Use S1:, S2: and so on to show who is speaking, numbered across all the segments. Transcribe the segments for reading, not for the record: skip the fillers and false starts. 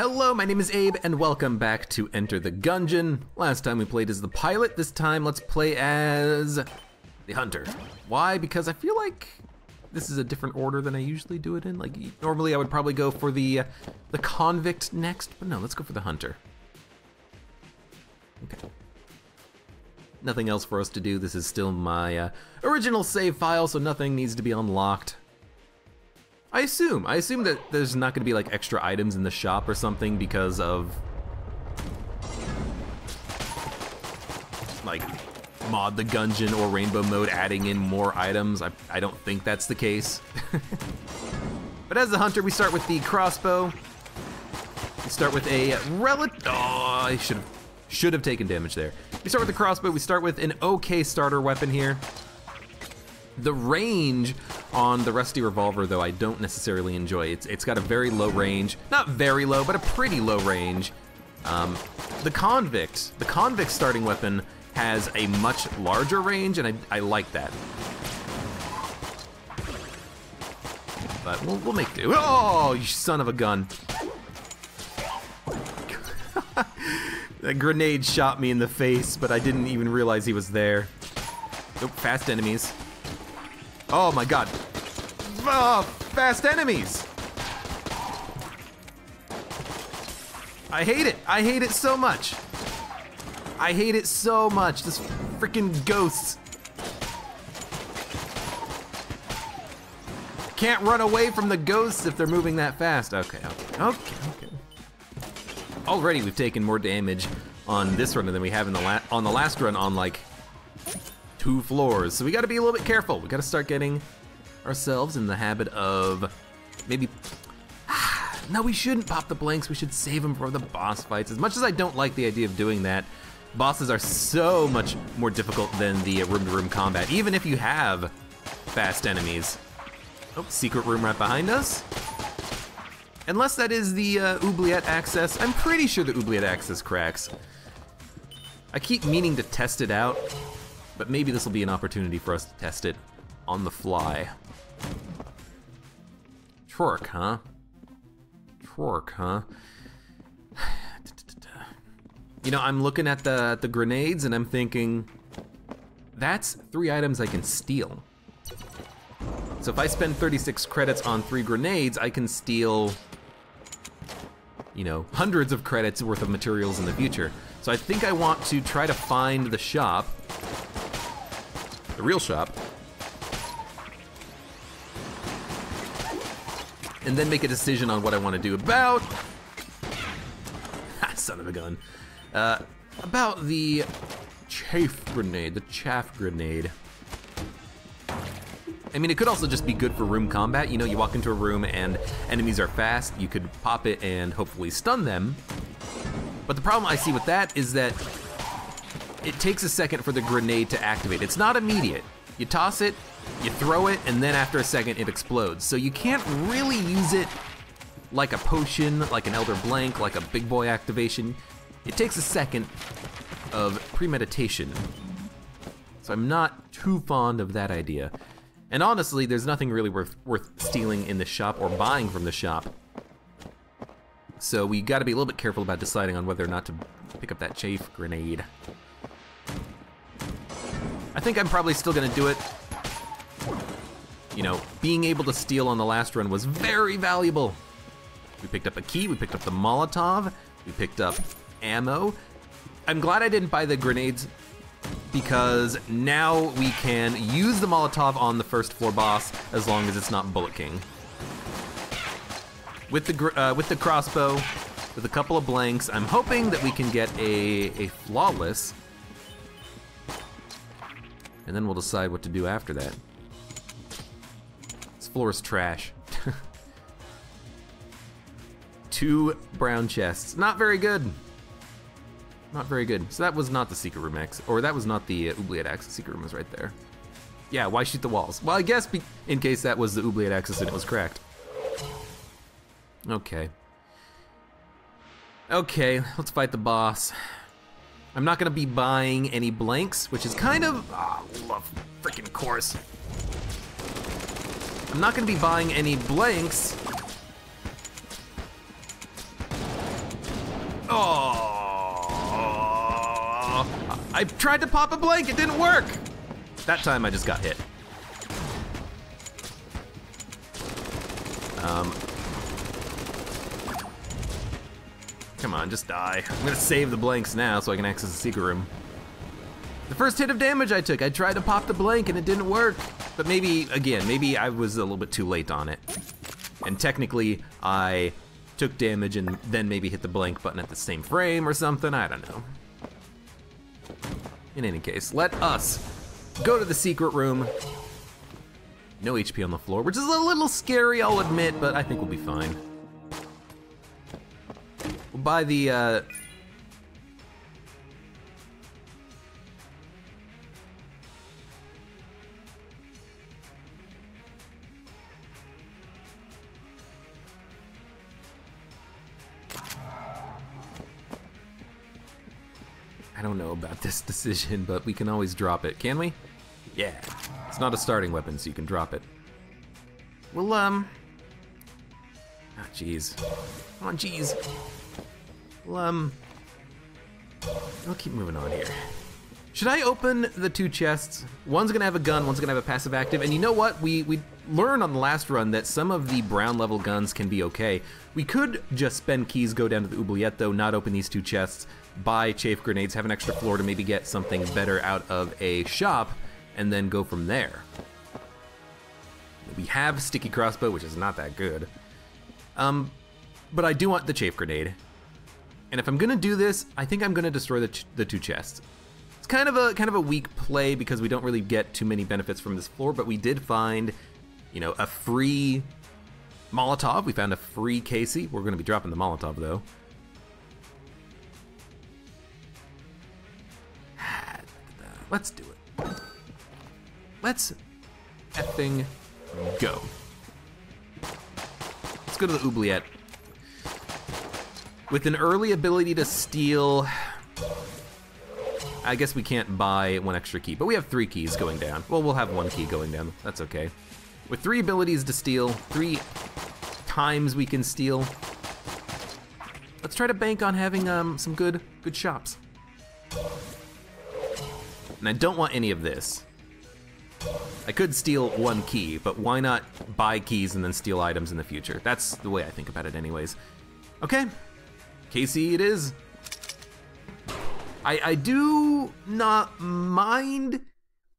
S1: Hello, my name is Abe, and welcome back to Enter the Gungeon. Last time we played as the pilot, this time let's play as the hunter. Why? Because I feel like this is a different order than I usually do it in. Like, normally I would probably go for the convict next, but no, let's go for the hunter. Okay. Nothing else for us to do. This is still my original save file, so nothing needs to be unlocked. I assume that there's not gonna be like extra items in the shop or something because of like Mod the Gungeon or Rainbow Mode adding in more items. I don't think that's the case. But as the hunter, we start with the crossbow. We start with a I should have taken damage there. We start with the crossbow. We start with an okay starter weapon here. The range on the rusty revolver, though, I don't necessarily enjoy. It's got a very low range, not very low, but a pretty low range. The convict starting weapon has a much larger range, and I like that. But we'll make do. Oh, you son of a gun! That grenade shot me in the face, but I didn't even realize he was there. Nope, fast enemies. Oh my god. Oh, fast enemies! I hate it. I hate it so much. I hate it so much. This freaking ghosts. Can't run away from the ghosts if they're moving that fast. Okay. Already we've taken more damage on this run than we have on the last run on like 2 floors, so we gotta be a little bit careful. We gotta start getting ourselves in the habit of maybe, no, we shouldn't pop the blanks, we should save them for the boss fights. As much as I don't like the idea of doing that, bosses are so much more difficult than the room-to-room combat, even if you have fast enemies. Oh, secret room right behind us. Unless that is the oubliette access. I'm pretty sure the oubliette access cracks. I keep meaning to test it out, but maybe this will be an opportunity for us to test it on the fly. Torque, huh? Torque, huh? You know, I'm looking at the grenades and I'm thinking, that's 3 items I can steal. So if I spend 36 credits on 3 grenades, I can steal, you know, hundreds of credits worth of materials in the future. So I think I want to try to find the shop, the real shop, and then make a decision on what I want to do about, son of a gun, about the chaff grenade. I mean, it could also just be good for room combat. You know, you walk into a room and enemies are fast, you could pop it and hopefully stun them. But the problem I see with that is that it takes a second for the grenade to activate. It's not immediate. You toss it, you throw it, and then after a second it explodes. So you can't really use it like a potion, like an Elder Blank, like a big boy activation. It takes a second of premeditation. So I'm not too fond of that idea. And honestly, there's nothing really worth stealing in the shop or buying from the shop. So we gotta be a little bit careful about deciding on whether or not to pick up that chaff grenade. I think I'm probably still gonna do it. You know, being able to steal on the last run was very valuable. We picked up a key, we picked up the Molotov, we picked up ammo. I'm glad I didn't buy the grenades because now we can use the Molotov on the first floor boss as long as it's not Bullet King. With the crossbow, with a couple of blanks, I'm hoping that we can get a flawless, and then we'll decide what to do after that. This floor is trash. 2 brown chests, not very good. Not very good. So that was not the secret room X, or that was not the oubliette access. Secret room was right there. Yeah, why shoot the walls? Well, I guess in case that was the oubliette access and it was cracked. Okay. Okay, let's fight the boss. I'm not gonna be buying any blanks, which is kind of, love freaking course. I'm not gonna be buying any blanks I tried to pop a blank, it didn't work. That time I just got hit. Come on, just die. I'm gonna save the blanks now so I can access the secret room. The first hit of damage I took, I tried to pop the blank and it didn't work. But maybe, again, maybe I was a little bit too late on it. And technically, I took damage and then maybe hit the blank button at the same frame or something, I don't know. In any case, let us go to the secret room. No HP on the floor, which is a little scary, I'll admit, but I think we'll be fine. We'll buy the, I don't know about this decision, but we can always drop it, can we? Yeah, it's not a starting weapon, so you can drop it. Well, ah, jeez. Come on, jeez. Well, I'll keep moving on here. Should I open the two chests? One's gonna have a gun, one's gonna have a passive active, and you know what? We learned on the last run that some of the brown level guns can be okay. We could just spend keys, go down to the oubliette though, not open these two chests, buy chafe grenades, have an extra floor to maybe get something better out of a shop, and then go from there. We have sticky crossbow, which is not that good. But I do want the chafe grenade. And if I'm gonna do this, I think I'm gonna destroy the two chests. It's kind of a weak play because we don't really get too many benefits from this floor, but we did find, you know, a free Molotov. We found a free Casey. We're gonna be dropping the Molotov though. Let's do it. Let's effing go. Let's go to the oubliette. With an early ability to steal, I guess we can't buy one extra key, but we have 3 keys going down. Well, we'll have 1 key going down, that's okay. With 3 abilities to steal, 3 times we can steal. Let's try to bank on having some good shops. And I don't want any of this. I could steal 1 key, but why not buy keys and then steal items in the future? That's the way I think about it anyways. Okay, Casey it is. I do not mind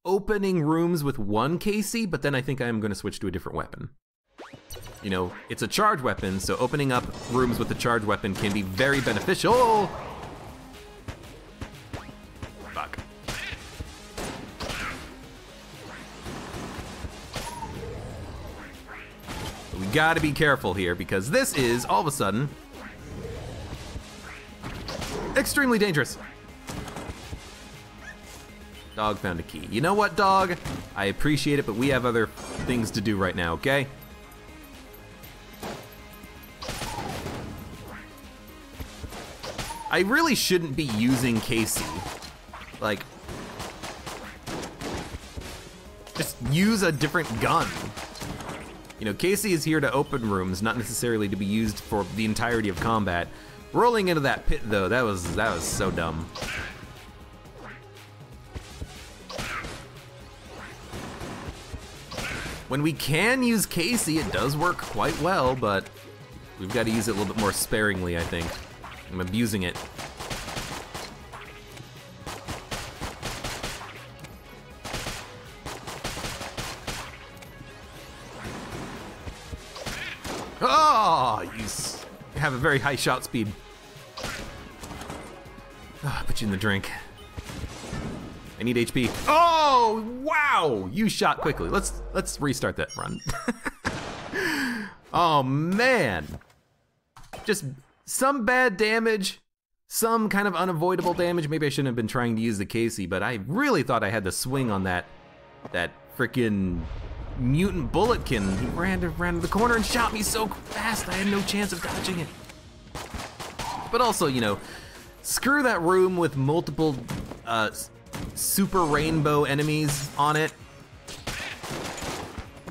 S1: opening rooms with 1 Casey, but then I think I'm gonna switch to a different weapon. You know, it's a charge weapon, so opening up rooms with a charge weapon can be very beneficial. Fuck. We gotta be careful here because this is, all of a sudden, extremely dangerous. Dog found a key. You know what, dog? I appreciate it, but we have other things to do right now, okay? I really shouldn't be using Casey. Like, just use a different gun. You know, Casey is here to open rooms, not necessarily to be used for the entirety of combat. Rolling into that pit though, that was so dumb. When we can use Casey, it does work quite well, but we've got to use it a little bit more sparingly, I think. I'm abusing it. Oh, you have a very high shot speed. Oh, put you in the drink. I need HP. Oh, wow! You shot quickly. Let's restart that run. Oh man. Just some bad damage, some kind of unavoidable damage. Maybe I shouldn't have been trying to use the Casey, but I really thought I had the swing on that frickin' mutant bulletkin. He ran to the corner and shot me so fast I had no chance of dodging it. But also, you know, screw that room with multiple super rainbow enemies on it.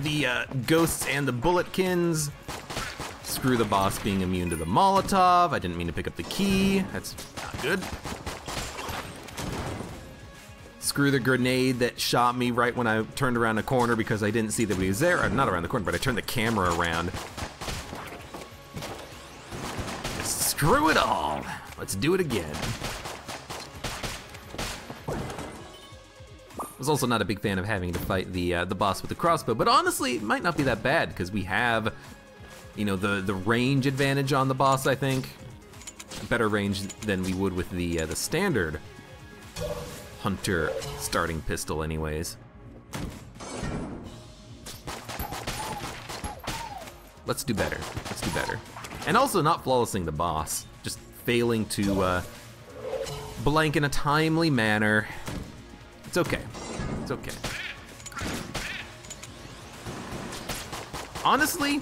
S1: The ghosts and the bulletkins. Screw the boss being immune to the Molotov. I didn't mean to pick up the key. That's not good. Screw the grenade that shot me right when I turned around a corner because I didn't see that he was there. Or not around the corner, but I turned the camera around. Screw it all. Let's do it again. I was also not a big fan of having to fight the boss with the crossbow, but honestly, it might not be that bad because we have, you know, the range advantage on the boss. I think better range than we would with the standard hunter starting pistol, anyways. Let's do better. Let's do better. And also not flawlessing the boss, just failing to blank in a timely manner. It's okay. It's okay. Honestly,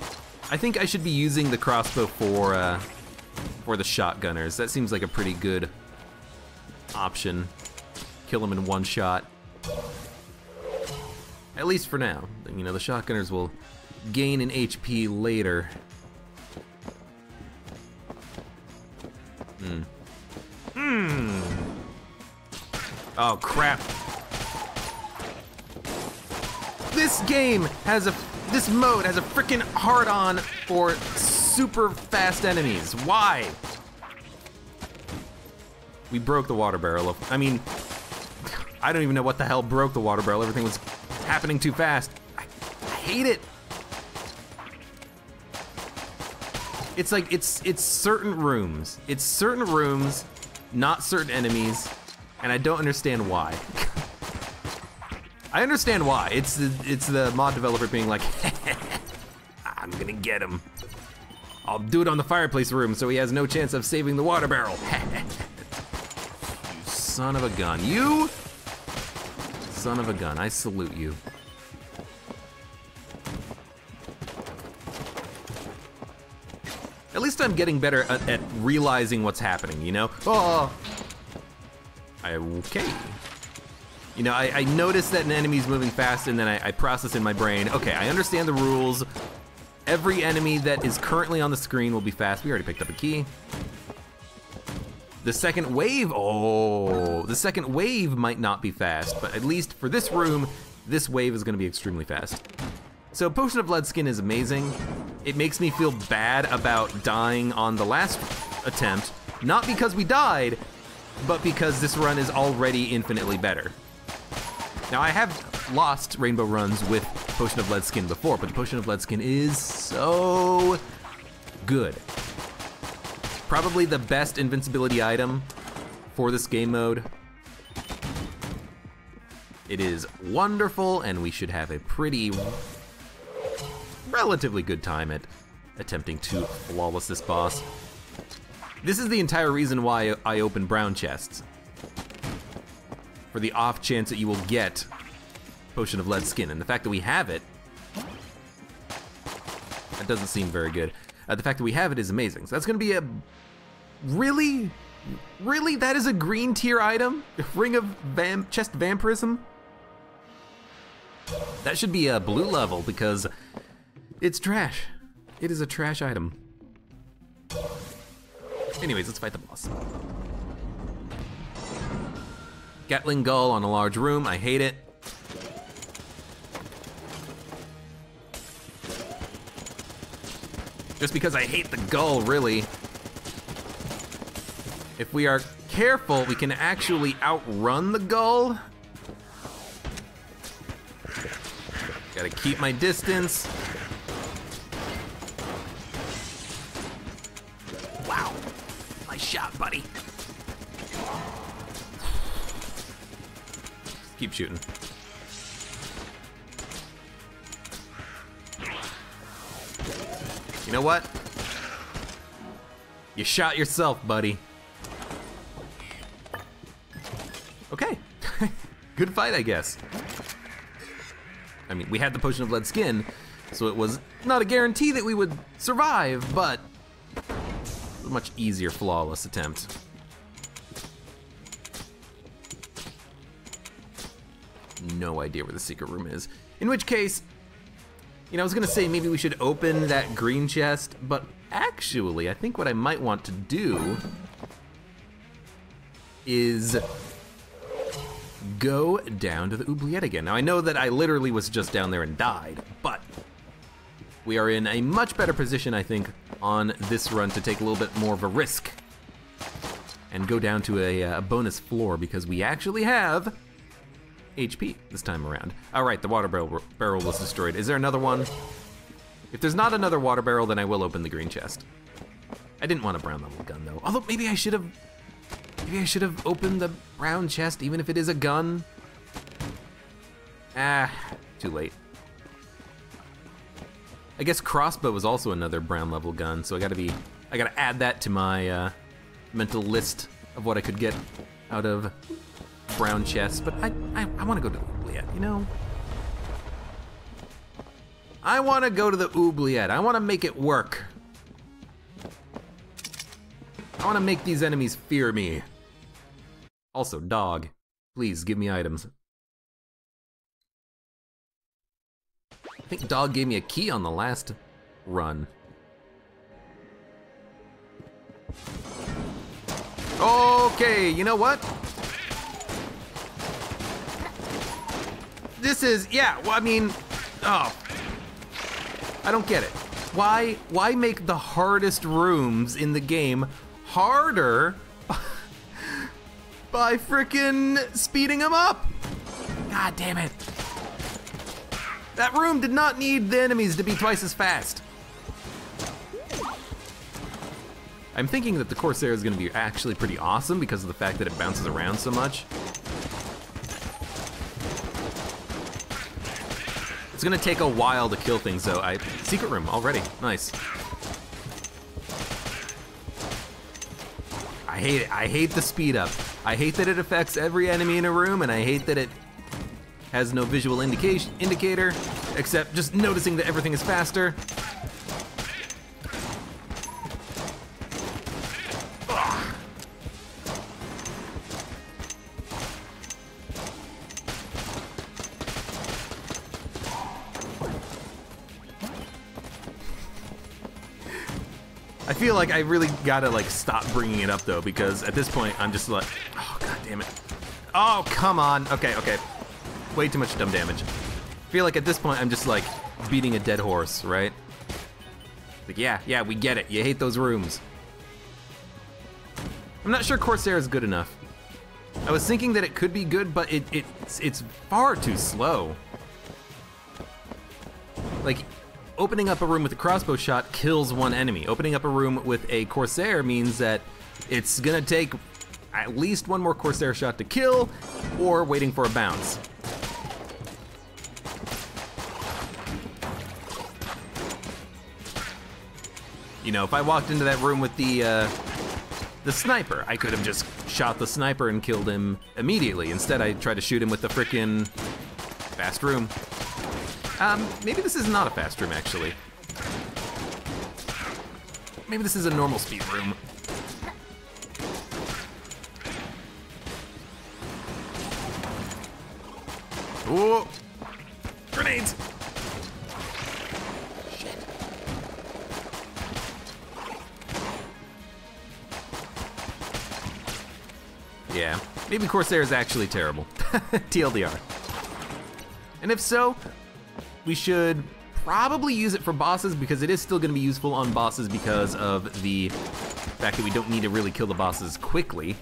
S1: I think I should be using the crossbow for the shotgunners. That seems like a pretty good option. Kill them in one shot. At least for now. You know, the shotgunners will gain an HP later. Oh, crap. This mode has a freaking hard-on for super fast enemies. Why? We broke the water barrel. I mean, I don't even know what the hell broke the water barrel. Everything was happening too fast. I hate it. It's like, it's certain rooms. It's certain rooms, not certain enemies, and I don't understand why. I understand why. It's the mod developer being like, I'm gonna get him. I'll do it on the fireplace room so he has no chance of saving the water barrel. You son of a gun. You son of a gun. I salute you. At least I'm getting better at realizing what's happening, you know? Oh, okay. You know, I notice that an enemy's moving fast and then I process in my brain, okay, I understand the rules. Every enemy that is currently on the screen will be fast. We already picked up a key. The second wave, the second wave might not be fast, but at least for this room, this wave is gonna be extremely fast. So Potion of Blood Skin is amazing. It makes me feel bad about dying on the last attempt, not because we died, but because this run is already infinitely better. Now I have lost rainbow runs with Potion of Blood Skin before, but the Potion of Blood Skin is so good. Probably the best invincibility item for this game mode. It is wonderful, and we should have a pretty relatively good time at attempting to flawless this boss. This is the entire reason why I open brown chests. For the off chance that you will get Potion of Lead Skin. And the fact that we have it, that doesn't seem very good. The fact that we have it is amazing. So that's gonna be a, really? That is a green tier item? Ring of Chest Vampirism? That should be a blue level because it's trash. It is a trash item. Anyways, let's fight the boss. Gatling Gull on a large room, I hate it. Just because I hate the gull, really. If we are careful, we can actually outrun the gull. Gotta keep my distance. Wow, nice shot, buddy. Keep shooting. You know what? You shot yourself, buddy. Okay. Good fight, I guess. I mean, we had the Potion of Lead Skin, so it was not a guarantee that we would survive, but a much easier flawless attempt. No idea where the secret room is. In which case, you know, I was gonna say maybe we should open that green chest, but actually, I think what I might want to do is go down to the oubliette again. Now I know that I literally was just down there and died, but we are in a much better position, I think, on this run to take a little bit more of a risk and go down to a bonus floor because we actually have HP this time around. All right, the water barrel was destroyed. Is there another one? If there's not another water barrel, then I will open the green chest. I didn't want a brown level gun though. Although maybe I should have opened the brown chest even if it is a gun. Ah, too late. I guess crossbow was also another brown level gun, so I gotta add that to my mental list of what I could get out of brown chests, but I wanna go to the oubliette, you know? I wanna go to the oubliette. I wanna make it work. I wanna make these enemies fear me. Also, dog, please give me items. I think dog gave me a key on the last run. Okay, you know what? This is, yeah, well, I mean, oh. I don't get it. Why make the hardest rooms in the game harder by frickin' speeding them up? God damn it. That room did not need the enemies to be twice as fast. I'm thinking that the Corsair is gonna be actually pretty awesome because of the fact that it bounces around so much. It's gonna take a while to kill things though. Secret room already, nice. I hate it, I hate the speed up. I hate that it affects every enemy in a room, and I hate that it has no visual indicator, except just noticing that everything is faster. Ugh. I feel like I really gotta like stop bringing it up though, because at this point I'm just like, oh god damn it. Oh, come on. Okay. Way too much dumb damage. I feel like at this point I'm just like beating a dead horse, right? Like, yeah, we get it. You hate those rooms. I'm not sure Corsair is good enough. I was thinking that it could be good, but it's far too slow. Like, opening up a room with a crossbow shot kills one enemy. Opening up a room with a Corsair means that it's gonna take at least one more Corsair shot to kill, or waiting for a bounce. You know, if I walked into that room with the sniper, I could have just shot the sniper and killed him immediately. Instead, I tried to shoot him with the frickin' fast room. Maybe this is not a fast room, actually. Maybe this is a normal speed room. Ooh! Grenades! Shit. Yeah, maybe Corsair is actually terrible. TLDR. And if so, we should probably use it for bosses because it is still gonna be useful on bosses because of the fact that we don't need to really kill the bosses quickly.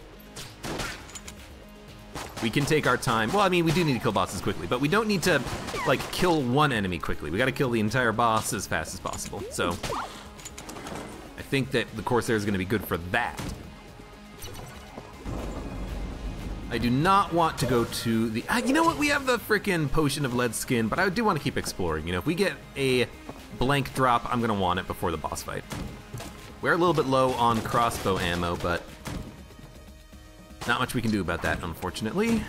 S1: We can take our time. Well, I mean, we do need to kill bosses quickly, but we don't need to, like, kill one enemy quickly. We gotta kill the entire boss as fast as possible. So, I think that the Corsair is gonna be good for that. I do not want to go to the, you know what, we have the frickin' potion of lead skin, but I do want to keep exploring. You know, if we get a blank drop, I'm gonna want it before the boss fight. We're a little bit low on crossbow ammo, but not much we can do about that, unfortunately.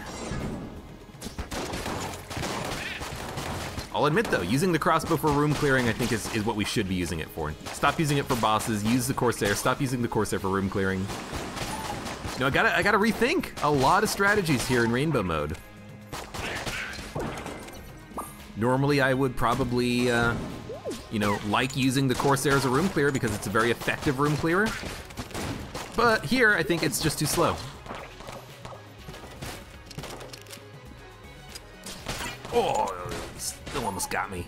S1: I'll admit though, using the crossbow for room clearing I think is what we should be using it for. Stop using it for bosses, use the Corsair, stop using the Corsair for room clearing. You know, I gotta rethink a lot of strategies here in Rainbow mode. Normally I would probably, you know, like using the Corsair as a room clearer because it's a very effective room clearer. But here, I think it's just too slow. Oh, still almost got me.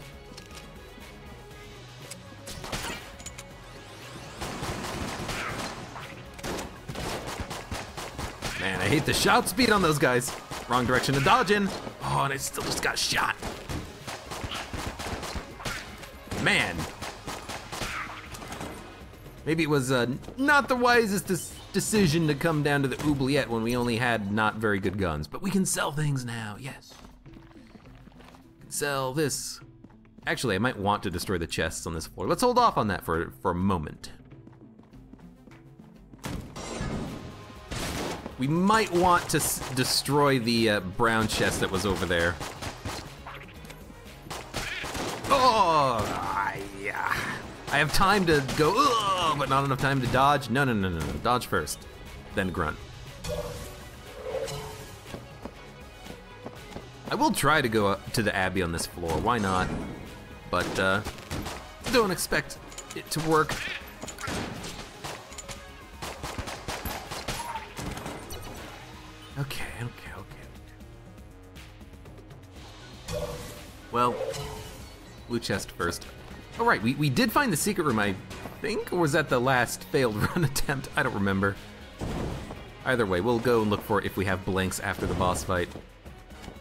S1: Man, I hate the shout speed on those guys. Wrong direction to dodge in. Oh, and I still just got shot. Man. Maybe it was not the wisest decision to come down to the oubliette when we only had not very good guns. But we can sell things now, yes. Sell this. Actually, I might want to destroy the chests on this floor. Let's hold off on that for a moment. We might want to destroy the brown chest that was over there. Oh, yeah. I have time to go, but not enough time to dodge. No. Dodge first, then grunt. I will try to go up to the Abbey on this floor, why not? But don't expect it to work. Okay. Well, blue chest first. All right, we did find the secret room, I think, or was that the last failed run attempt? I don't remember. Either way, we'll go and look for it if we have blanks after the boss fight.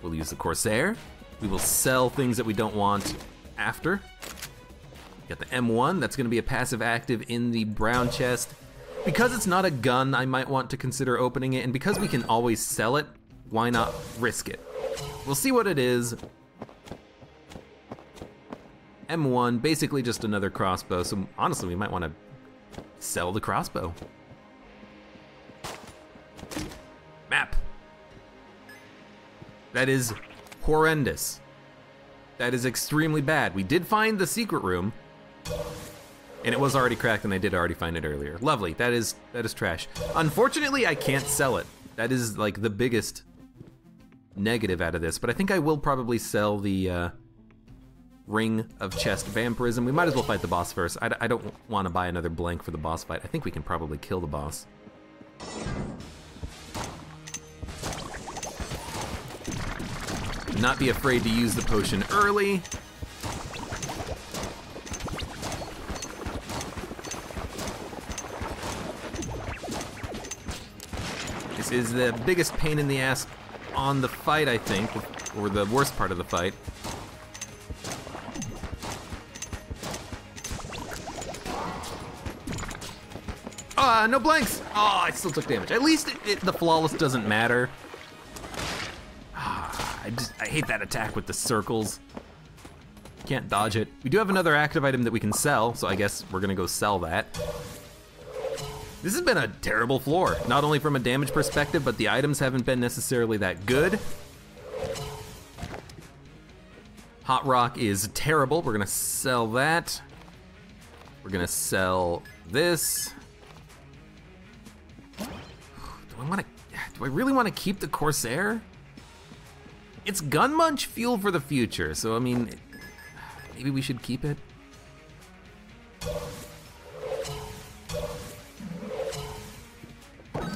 S1: We'll use the Corsair. We will sell things that we don't want after. Got the M1, that's gonna be a passive active in the brown chest. Because it's not a gun, I might want to consider opening it, and because we can always sell it, why not risk it? We'll see what it is. M1, basically just another crossbow, so honestly, we might want to sell the crossbow. Map. That is horrendous. That is extremely bad. We did find the secret room, and it was already cracked, and I did already find it earlier. Lovely, that is trash. Unfortunately, I can't sell it. That is like the biggest negative out of this, but I think I will probably sell the Ring of Chest Vampirism. We might as well fight the boss first. I don't want to buy another blank for the boss fight. I think we can probably kill the boss. Not be afraid to use the potion early. This is the biggest pain in the ass on the fight, I think, or the worst part of the fight. No blanks! Oh, I still took damage. At least the flawless doesn't matter. I hate that attack with the circles. Can't dodge it. We do have another active item that we can sell, so I guess we're gonna go sell that. This has been a terrible floor, not only from a damage perspective, but the items haven't been necessarily that good. Hot rock is terrible. We're gonna sell that. We're gonna sell this. Do I really want to keep the Corsair? It's gun munch fuel for the future, so I mean, maybe we should keep it.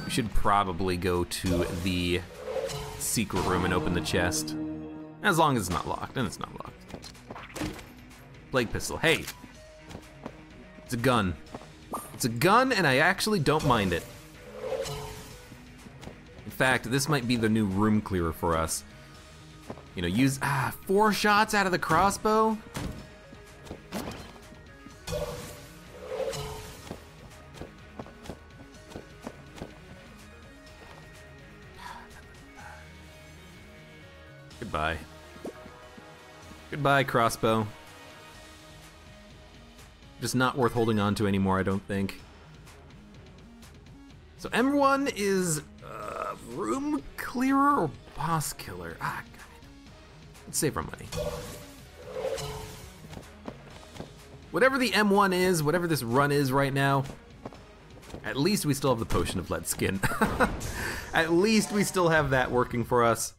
S1: We should probably go to the secret room and open the chest. As long as it's not locked, and it's not locked. Plague pistol, hey. It's a gun. It's a gun, and I actually don't mind it. In fact, this might be the new room clearer for us. You know, use 4 shots out of the crossbow. Goodbye. Goodbye, crossbow. Just not worth holding on to anymore, I don't think. So M1 is room clearer or boss killer? God. Let's save our money. Whatever the M1 is, whatever this run is right now, at least we still have the potion of lead skin. At least we still have that working for us.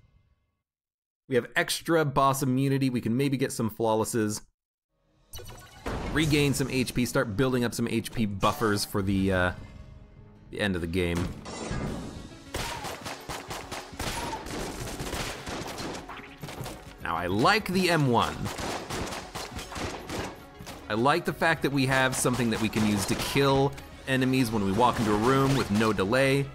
S1: We have extra boss immunity. We can maybe get some flawlesses. Regain some HP, start building up some HP buffers for the end of the game. Now I like the M1. I like the fact that we have something that we can use to kill enemies when we walk into a room with no delay.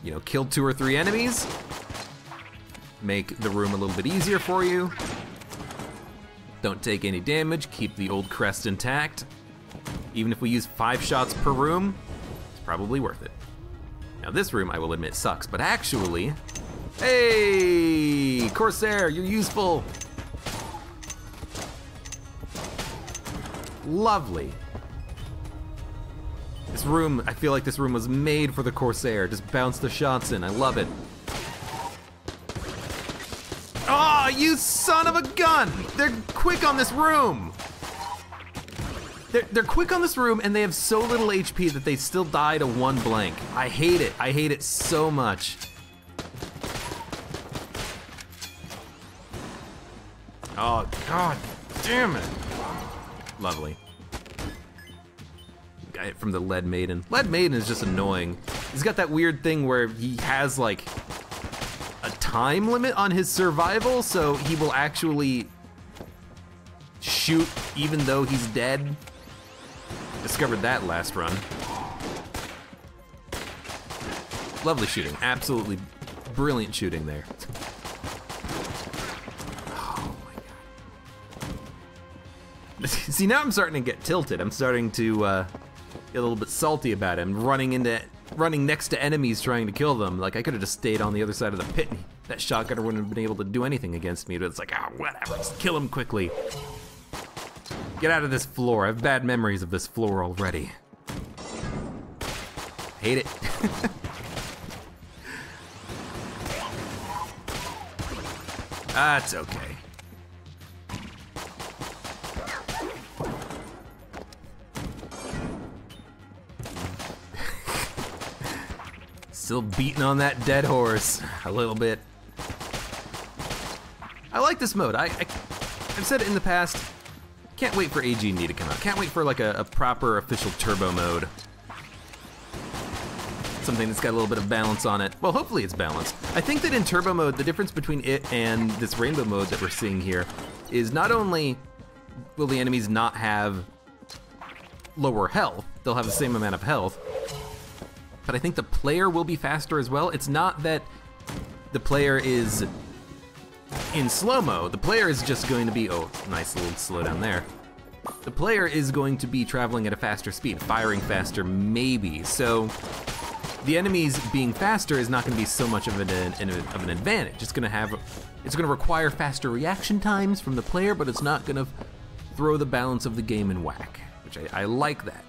S1: You know, kill 2 or 3 enemies, make the room a little bit easier for you. Don't take any damage, keep the old crest intact. Even if we use 5 shots per room, it's probably worth it. Now this room, I will admit, sucks, but actually, hey, Corsair, you're useful. Lovely. This room, I feel like this room was made for the Corsair. Just bounce the shots in, I love it. Oh, you son of a gun! They're quick on this room! They're quick on this room, and they have so little HP that they still die to 1 blank. I hate it so much. Oh, god damn it. Lovely. Got it from the Lead Maiden. Lead Maiden is just annoying. He's got that weird thing where he has like a time limit on his survival, so he will actually shoot even though he's dead. Discovered that last run. Lovely shooting, absolutely brilliant shooting there. Oh my god. See, now I'm starting to get tilted. I'm starting to get a little bit salty about him, running next to enemies trying to kill them. Like, I could have just stayed on the other side of the pit. That shotgunner wouldn't have been able to do anything against me, but it's like, ah, whatever, just kill him quickly. Get out of this floor. I have bad memories of this floor already. Hate it. That's okay. Still beating on that dead horse a little bit. I like this mode. I've said it in the past. Can't wait for AG&D to come out. Can't wait for like a proper official turbo mode. Something that's got a little bit of balance on it. Well, hopefully it's balanced. I think that in turbo mode, the difference between it and this rainbow mode that we're seeing here is not only will the enemies not have lower health, they'll have the same amount of health, but I think the player will be faster as well. It's not that the player is in slow-mo. The player is just going to be, oh, nice little slowdown there. The player is going to be traveling at a faster speed, firing faster maybe. So the enemies being faster is not going to be so much of an advantage. It's going to require faster reaction times from the player, but it's not going to throw the balance of the game in whack, which I like that.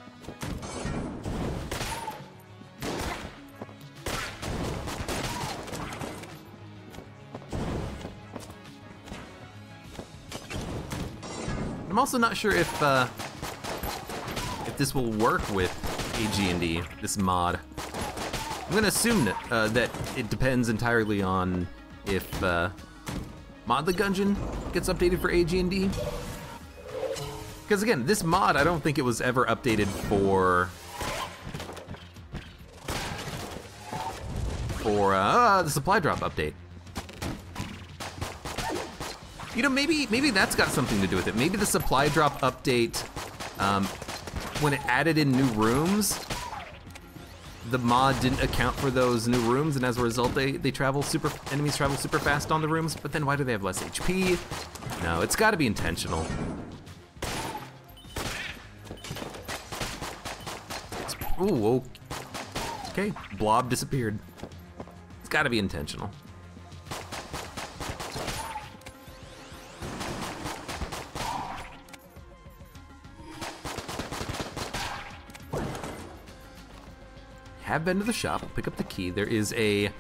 S1: I'm also not sure if this will work with AG&D, this mod. I'm gonna assume that it depends entirely on if Mod the Gungeon gets updated for AG&D. Because again, this mod, I don't think it was ever updated for the supply drop update. You know, maybe that's got something to do with it. Maybe the supply drop update, when it added in new rooms, the mod didn't account for those new rooms, and as a result, enemies travel super fast on the rooms. But then why do they have less HP? No, it's got to be intentional. Ooh, okay. Blob disappeared. It's got to be intentional. Have been to the shop, pick up the key. There is a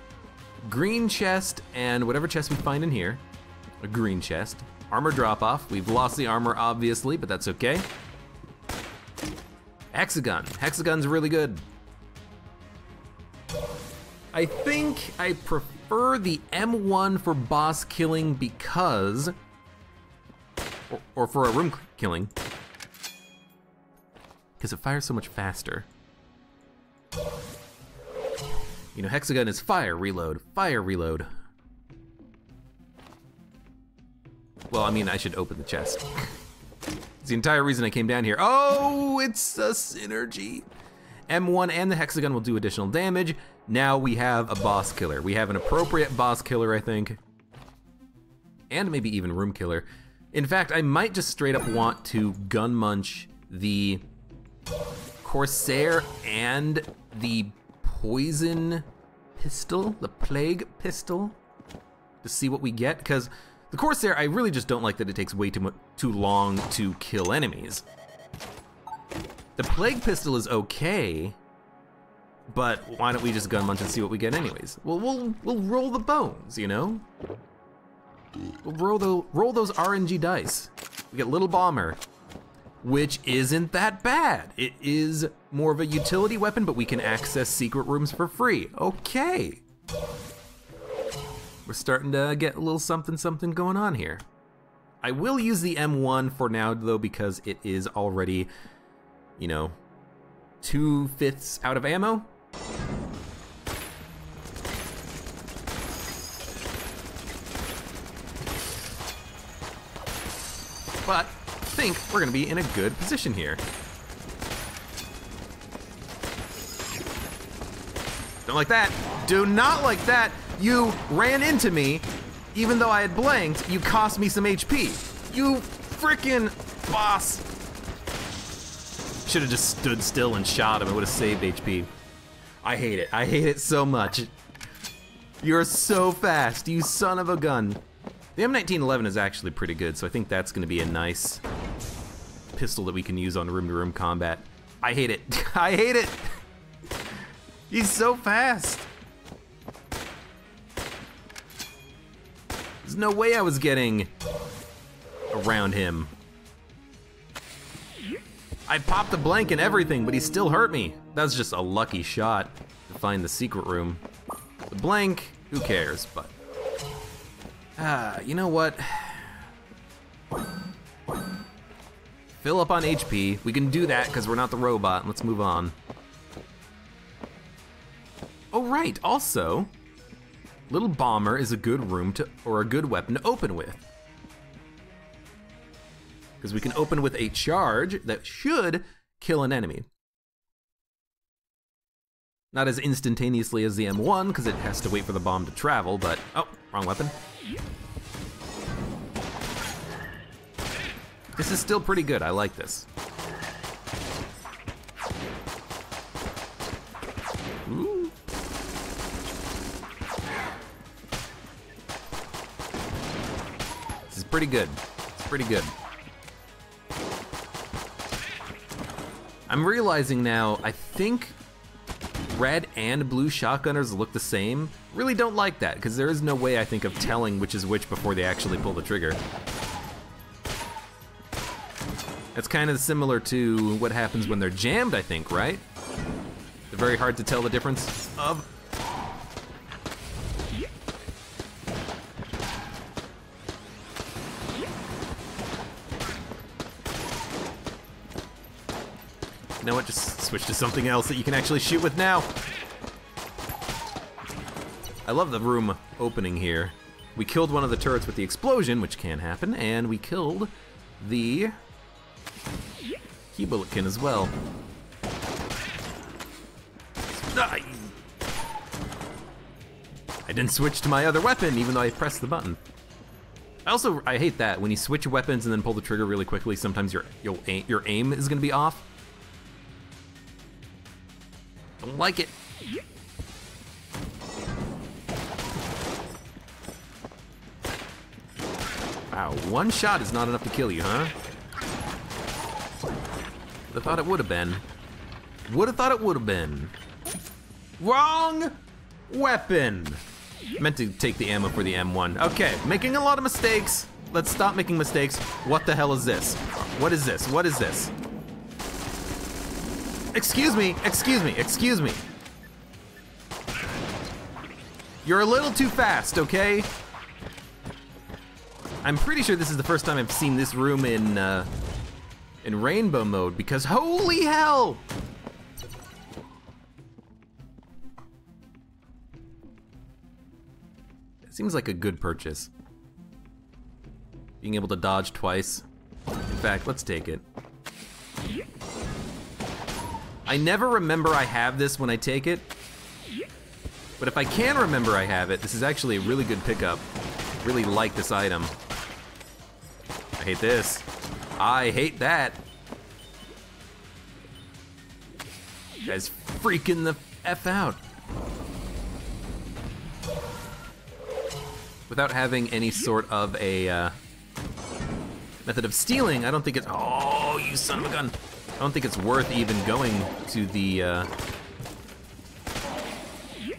S1: green chest and whatever chest we find in here. A green chest. Armor drop-off. We've lost the armor, obviously, but that's okay. Hexagon. Hexagon's really good. I think I prefer the M1 for boss killing because, or for a room killing, because it fires so much faster. You know, hexagun is fire, reload, fire, reload. Well, I mean, I should open the chest. It's the entire reason I came down here. Oh, it's a synergy. M1 and the hexagon will do additional damage. Now we have a boss killer. We have an appropriate boss killer, I think. And maybe even room killer. In fact, I might just straight up want to gun munch the Corsair and the poison pistol, the plague pistol, to see what we get, because the Corsair, I really just don't like that it takes way too long to kill enemies. The plague pistol is okay, but why don't we just gun munch and see what we get anyways? We'll roll the bones, you know? We'll roll those RNG dice. We get Little Bomber, which isn't that bad. It is more of a utility weapon, but we can access secret rooms for free. Okay. We're starting to get a little something going on here. I will use the M1 for now though, because it is already, you know, 2/5 out of ammo. But I think we're gonna be in a good position here. Don't like that. Do not like that. You ran into me, even though I had blanked. You cost me some HP. You frickin' boss. Should have just stood still and shot him. It would have saved HP. I hate it. I hate it so much. You're so fast, you son of a gun. The M1911 is actually pretty good, so I think that's gonna be a nice pistol that we can use on room-to-room combat. I hate it. I hate it. He's so fast. There's no way I was getting around him. I popped the blank and everything, but he still hurt me. That was just a lucky shot to find the secret room. The blank, who cares, but... you know what? Fill up on HP. We can do that because we're not the robot. Let's move on. Oh right, also, Little Bomber is a good room to, or a good weapon to open with. Because we can open with a charge that should kill an enemy. Not as instantaneously as the M1, because it has to wait for the bomb to travel, but, oh, wrong weapon. This is still pretty good, I like this. Ooh. This is pretty good, it's pretty good. I'm realizing now, I think red and blue shotgunners look the same. Really don't like that, because there is no way I think of telling which is which before they actually pull the trigger. That's kind of similar to what happens when they're jammed, I think, right? They're very hard to tell the difference of. You know what, just switch to something else that you can actually shoot with now. I love the room opening here. We killed one of the turrets with the explosion, which can happen, and we killed the key bulletkin as well. I didn't switch to my other weapon, even though I pressed the button. I hate that, when you switch weapons and then pull the trigger really quickly, sometimes your aim is gonna be off. Don't like it. Wow, one shot is not enough to kill you, huh? Would've thought it would've been. Would've thought it would've been. Wrong weapon. Meant to take the ammo for the M1. Okay, making a lot of mistakes. Let's stop making mistakes. What the hell is this? What is this? What is this? Excuse me, excuse me, excuse me. You're a little too fast, okay? I'm pretty sure this is the first time I've seen this room in in rainbow mode because holy hell! It seems like a good purchase. Being able to dodge twice. In fact, let's take it. I never remember I have this when I take it, but if I can remember I have it, this is actually a really good pickup. Really like this item. I hate this. I hate that. You guys freaking the F out. Without having any sort of a method of stealing, I don't think it's, oh, you son of a gun. I don't think it's worth even going to the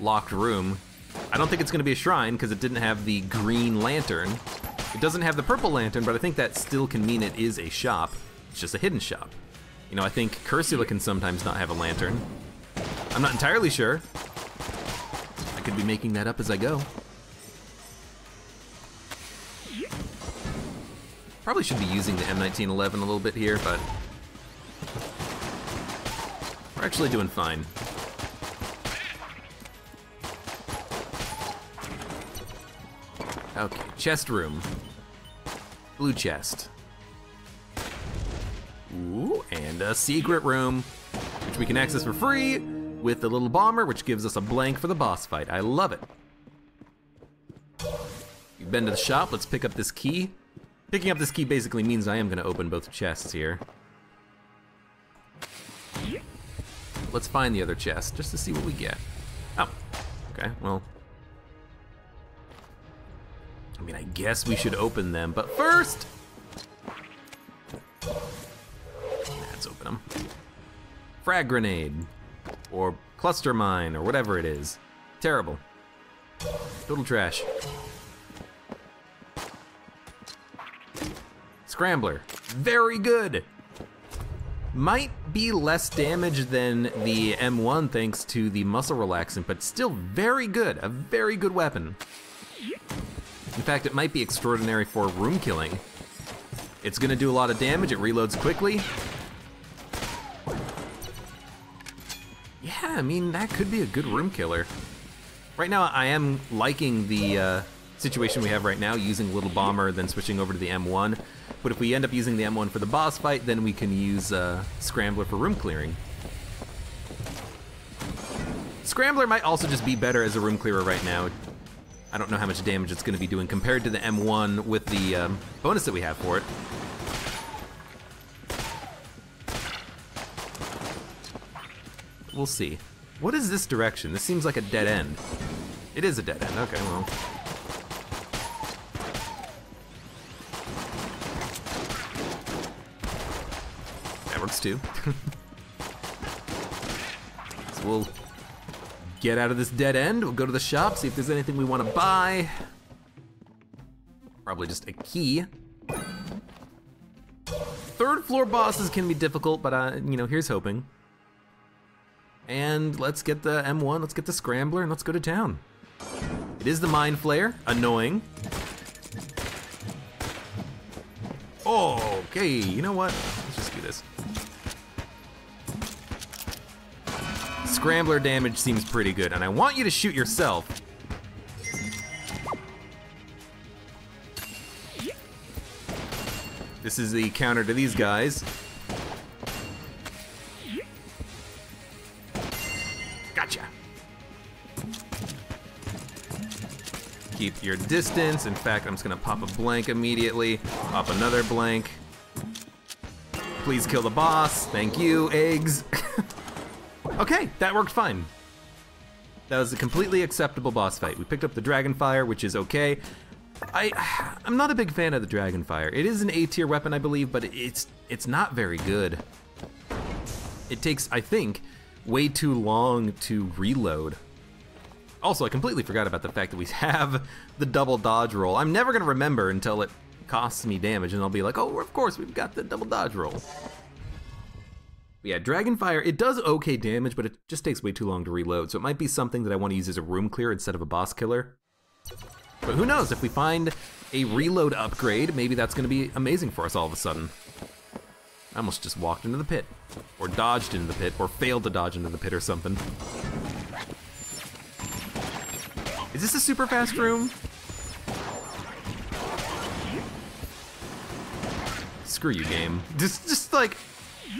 S1: locked room. I don't think it's gonna be a shrine because it didn't have the green lantern. It doesn't have the purple lantern, but I think that still can mean it is a shop. It's just a hidden shop. You know, I think Cursula can sometimes not have a lantern. I'm not entirely sure. I could be making that up as I go. Probably should be using the M1911 a little bit here, but we're actually doing fine. Okay, chest room. Blue chest. Ooh, and a secret room, which we can access for free with the little bomber, which gives us a blank for the boss fight. I love it. You've been to the shop, let's pick up this key. Picking up this key basically means I am gonna open both chests here. Let's find the other chest, just to see what we get. Oh, okay, well. I mean, I guess we should open them, but first! Let's open them. Frag grenade, or cluster mine, or whatever it is. Terrible. Total trash. Scrambler, very good. Might be less damage than the M1 thanks to the muscle relaxant, but still very good, a very good weapon. In fact, it might be extraordinary for room killing. It's gonna do a lot of damage, it reloads quickly. Yeah, I mean, that could be a good room killer. Right now, I am liking the situation we have right now, using Little Bomber, then switching over to the M1. But if we end up using the M1 for the boss fight, then we can use Scrambler for room clearing. Scrambler might also just be better as a room clearer right now. I don't know how much damage it's gonna be doing compared to the M1 with the bonus that we have for it. We'll see. What is this direction? This seems like a dead end. It is a dead end, okay, well. That works too. So we'll get out of this dead end, we'll go to the shop, see if there's anything we want to buy. Probably just a key. Third floor bosses can be difficult, but you know, here's hoping. And let's get the M1, let's get the Scrambler, and let's go to town. It is the Mind Flayer, annoying. Oh, okay, you know what? Let's just do this. Scrambler damage seems pretty good, and I want you to shoot yourself. This is the counter to these guys. Gotcha. Keep your distance. In fact, I'm just gonna pop a blank immediately. Pop another blank. Please kill the boss. Thank you, eggs. Okay, that worked fine. That was a completely acceptable boss fight. We picked up the Dragonfire, which is okay. I'm not a big fan of the Dragonfire. It is an A tier weapon, I believe, but it's not very good. It takes, I think, way too long to reload. Also, I completely forgot about the fact that we have the double dodge roll. I'm never gonna remember until it costs me damage, and I'll be like, oh, of course, we've got the double dodge roll. Yeah, Dragonfire, it does okay damage, but it just takes way too long to reload, so it might be something that I want to use as a room clear instead of a boss killer. But who knows, if we find a reload upgrade, maybe that's going to be amazing for us all of a sudden. I almost just walked into the pit. Or dodged into the pit, or failed to dodge into the pit or something. Is this a super fast room? Screw you, game. Just like,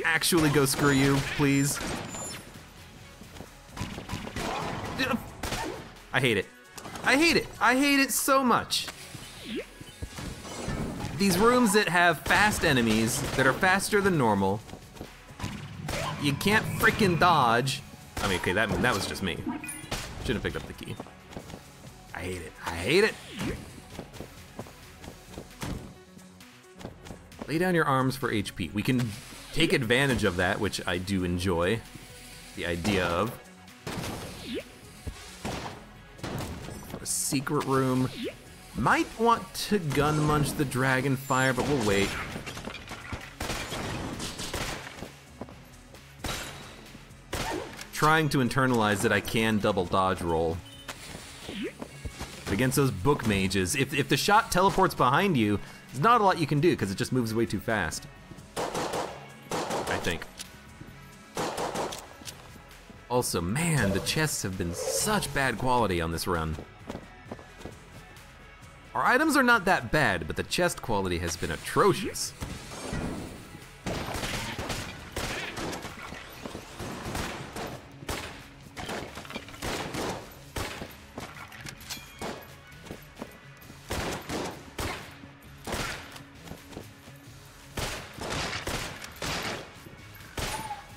S1: actually go screw you, please. I hate it. I hate it. I hate it so much. These rooms that have fast enemies that are faster than normal. You can't freaking dodge. I mean, okay, that was just me. Shouldn't have picked up the key. I hate it. I hate it. Lay down your arms for HP. We can take advantage of that, which I do enjoy the idea of. For a secret room. Might want to gun munch the dragon fire, but we'll wait. Trying to internalize that I can double dodge roll. But against those book mages, if the shot teleports behind you, there's not a lot you can do because it just moves way too fast. I think. Also, man, the chests have been such bad quality on this run. Our items are not that bad, but the chest quality has been atrocious.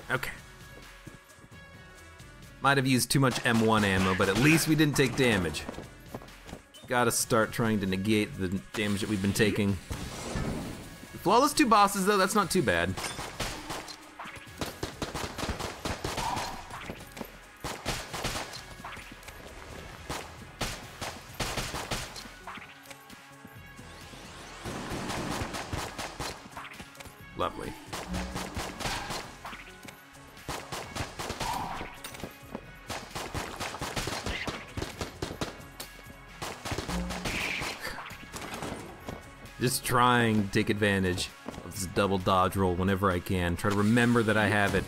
S1: Okay. Might have used too much M1 ammo, but at least we didn't take damage. Gotta start trying to negate the damage that we've been taking. Flawless 2 bosses though, that's not too bad. Lovely. Just trying to take advantage of this double dodge roll whenever I can. Try to remember that I have it.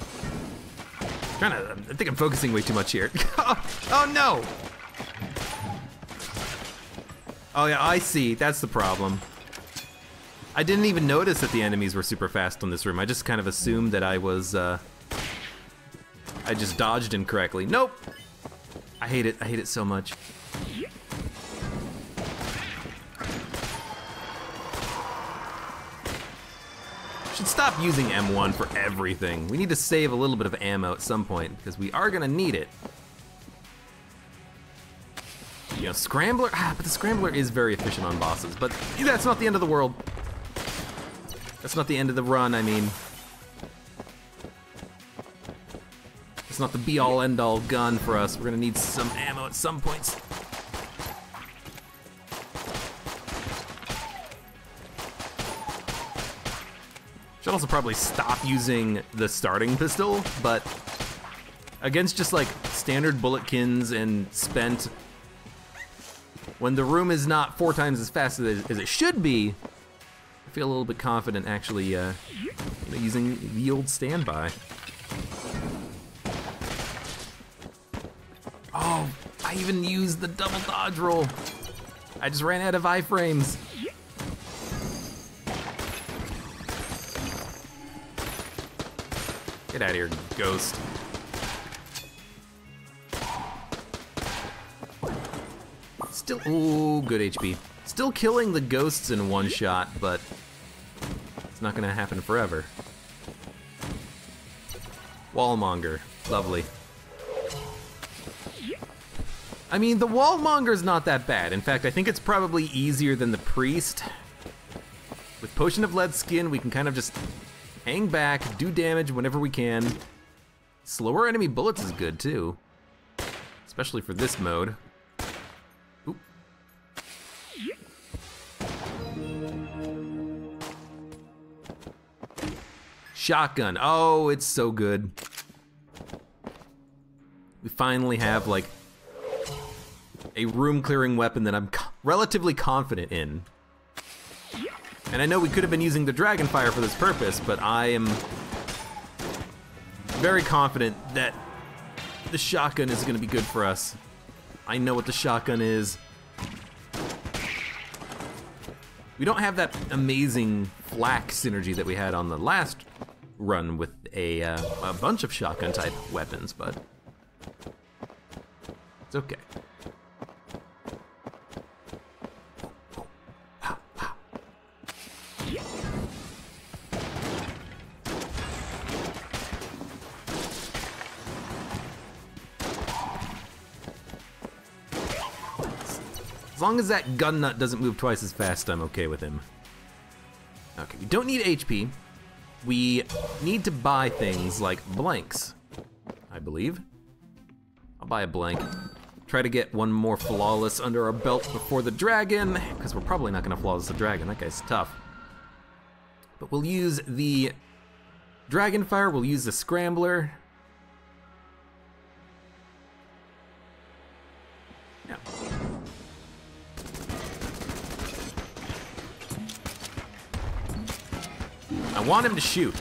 S1: I think I'm focusing way too much here. Oh no! Oh yeah, I see, that's the problem. I didn't even notice that the enemies were super fast on this room. I just kind of assumed that I was, I just dodged incorrectly. Nope! I hate it so much. Should stop using M1 for everything. We need to save a little bit of ammo at some point because we are gonna need it. You know, Scrambler, but the Scrambler is very efficient on bosses, but that's not the end of the world. That's not the end of the run, I mean. It's not the be-all, end-all gun for us. We're gonna need some ammo at some points. Should also probably stop using the starting pistol, but against just like standard bulletkins and spent, when the room is not 4 times as fast as it should be, I feel a little bit confident actually using the old standby. Oh, I even used the double dodge roll. I just ran out of iframes. Get out of here, ghost. Still, ooh, good HP. Still killing the ghosts in one shot, but it's not gonna happen forever. Wallmonger, lovely. I mean, the Wallmonger's not that bad. In fact, I think it's probably easier than the Priest. With Potion of Lead Skin, we can kind of just hang back, do damage whenever we can. Slower enemy bullets is good too. Especially for this mode. Oop. Shotgun, oh, it's so good. We finally have like a room clearing weapon that I'm relatively confident in. And I know we could have been using the Dragon Fire for this purpose, but I am very confident that the shotgun is gonna be good for us. I know what the shotgun is. We don't have that amazing flak synergy that we had on the last run with a bunch of shotgun type weapons, but it's okay. As long as that gun nut doesn't move twice as fast, I'm okay with him. Okay, we don't need HP. We need to buy things like blanks, I believe. I'll buy a blank. Try to get one more flawless under our belt before the dragon, because we're probably not gonna flawless the dragon. That guy's tough. But we'll use the Dragon Fire, we'll use the Scrambler. Yeah. I want him to shoot.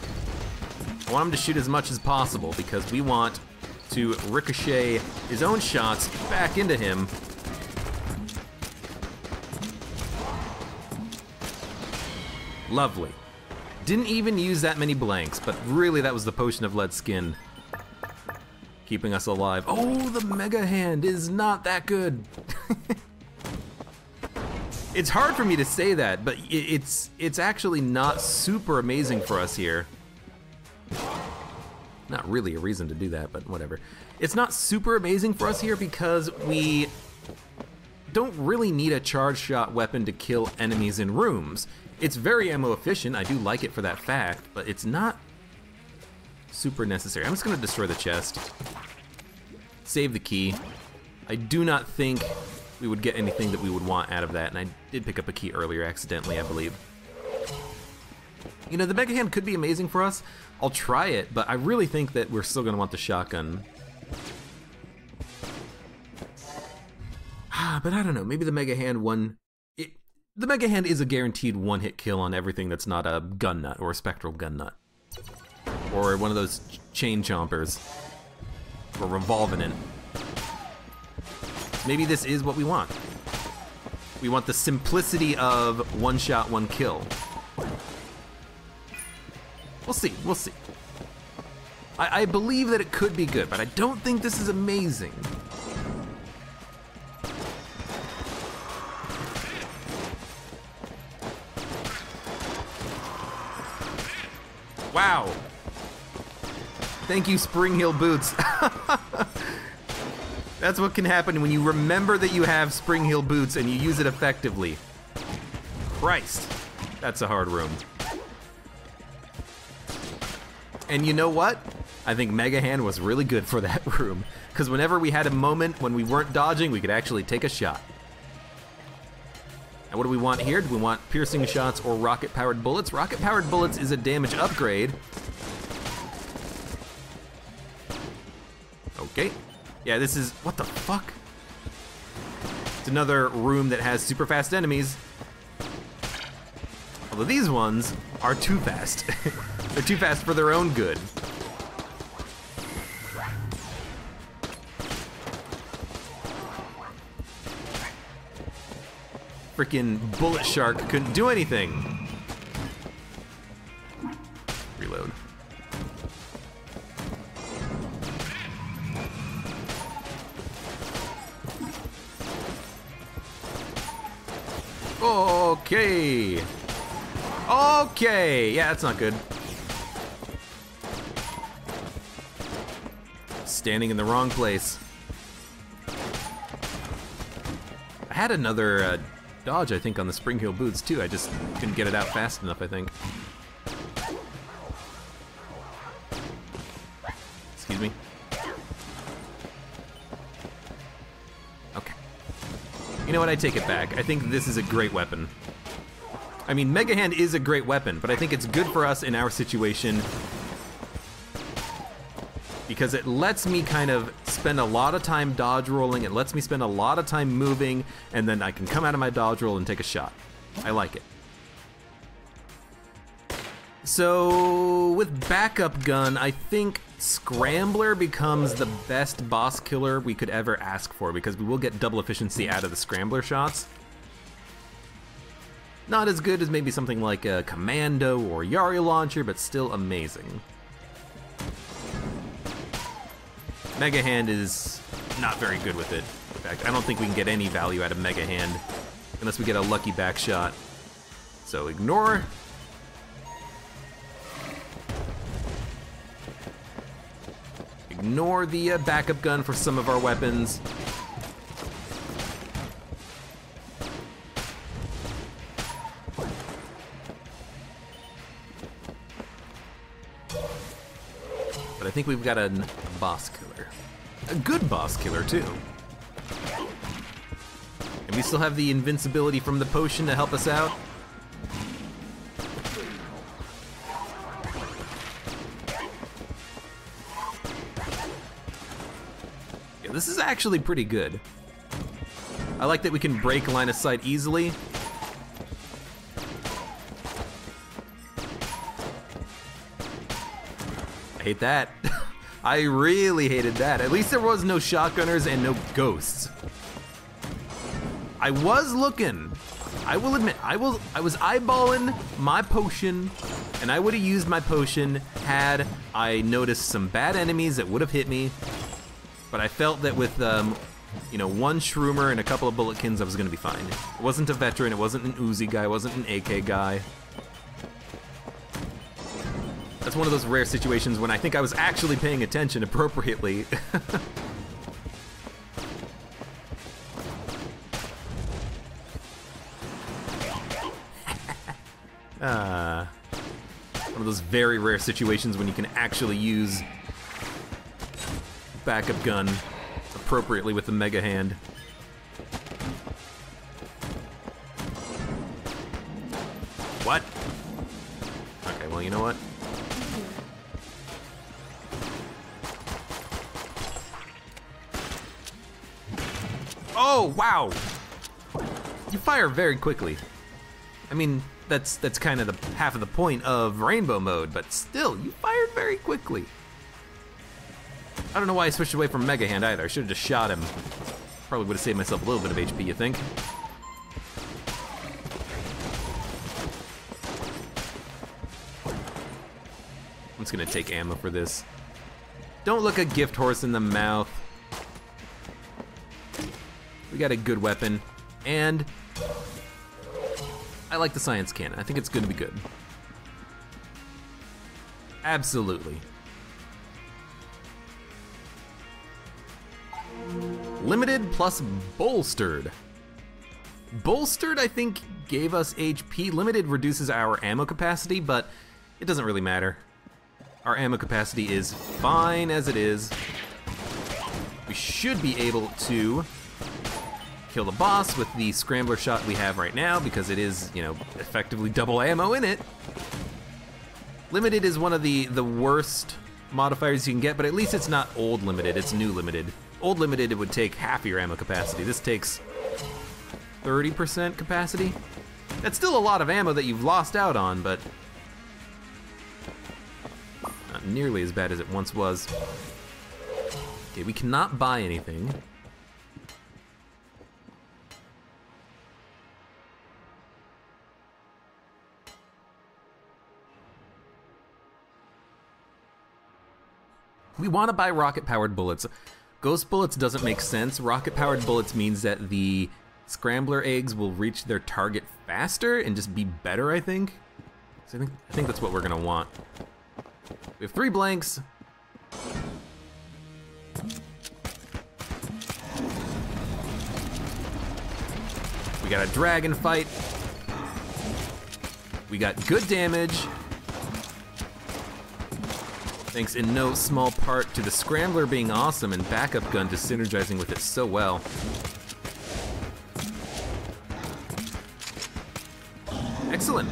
S1: I want him to shoot as much as possible because we want to ricochet his own shots back into him. Lovely. Didn't even use that many blanks, but really that was the Potion of Lead Skin keeping us alive. Oh, the Mega Hand is not that good. It's hard for me to say that, but it's actually not super amazing for us here. Not really a reason to do that, but whatever. It's not super amazing for us here because we don't really need a charge shot weapon to kill enemies in rooms. It's very ammo efficient, I do like it for that fact, but it's not super necessary. I'm just gonna destroy the chest. Save the key. I do not think we would get anything that we would want out of that, and I did pick up a key earlier accidentally, I believe. You know, the Mega Hand could be amazing for us. I'll try it, but I really think that we're still gonna want the shotgun. But I don't know, maybe the Mega Hand the Mega Hand is a guaranteed one-hit kill on everything that's not a gun nut or a spectral gun nut. Or one of those chain chompers. Or revolving. Maybe this is what we want. We want the simplicity of one shot, one kill. We'll see, we'll see. I believe that it could be good, but I don't think this is amazing. Wow. Thank you, Spring Heel Boots. That's what can happen when you remember that you have Spring Heel Boots and you use it effectively. Christ, that's a hard room. And you know what? I think Mega Hand was really good for that room, because whenever we had a moment when we weren't dodging, we could actually take a shot. And what do we want here? Do we want piercing shots or rocket-powered bullets? Rocket-powered bullets is a damage upgrade. Okay. Yeah, this is, what the fuck? It's another room that has super fast enemies. Although these ones are too fast. They're too fast for their own good. Freaking Bullet Shark couldn't do anything. Reload. Okay. Okay. Yeah, that's not good. Standing in the wrong place. I had another dodge, I think, on the Spring Heel Boots too. I just couldn't get it out fast enough, I think. Excuse me. Okay. You know what, I take it back. I think this is a great weapon. I mean, Mega Hand is a great weapon, but I think it's good for us in our situation because it lets me kind of spend a lot of time dodge rolling, it lets me spend a lot of time moving, and then I can come out of my dodge roll and take a shot. I like it. So with backup gun, I think Scrambler becomes the best boss killer we could ever ask for, because we will get double efficiency out of the Scrambler shots. Not as good as maybe something like a Commando or Yari Launcher, but still amazing. Mega Hand is not very good with it. In fact, I don't think we can get any value out of Mega Hand unless we get a lucky back shot. So ignore. Ignore the backup gun for some of our weapons. But I think we've got a boss killer. A good boss killer, too. And we still have the invincibility from the potion to help us out. Yeah, this is actually pretty good. I like that we can break line of sight easily. I hate that. I really hated that. At least there was no shotgunners and no ghosts. I was looking. I will admit, I was eyeballing my potion, and I would have used my potion had I noticed some bad enemies that would have hit me. But I felt that with you know, one Shroomer and a couple of Bulletkins, I was gonna be fine. It wasn't a veteran, it wasn't an Uzi guy, it wasn't an AK guy. That's one of those rare situations when I think I was actually paying attention appropriately. One of those very rare situations when you can actually use backup gun appropriately with the Mega Hand. What? Okay, well, you know what? Oh, wow! You fire very quickly. I mean, that's kind of the half of the point of rainbow mode, but still, you fired very quickly. I don't know why I switched away from Mega Hand either. I should have just shot him. Probably would have saved myself a little bit of HP, you think? I'm just gonna take ammo for this. Don't look a gift horse in the mouth. We got a good weapon, and I like the science cannon. I think it's gonna be good. Absolutely. Limited plus bolstered. Bolstered, I think, gave us HP. Limited reduces our ammo capacity, but it doesn't really matter. Our ammo capacity is fine as it is. We should be able to kill the boss with the scrambler shot we have right now, because it is, you know, effectively double ammo in it. Limited is one of the worst modifiers you can get, but at least it's not old limited, it's new limited. Old limited, it would take half your ammo capacity. This takes 30% capacity. That's still a lot of ammo that you've lost out on, but not nearly as bad as it once was. Okay, we cannot buy anything. We want to buy rocket-powered bullets. Ghost bullets doesn't make sense. Rocket-powered bullets means that the scrambler eggs will reach their target faster and just be better, I think. So I think that's what we're gonna want. We have 3 blanks. We got a dragon fight. We got good damage. Thanks in no small part to the scrambler being awesome and backup gun just synergizing with it so well. Excellent.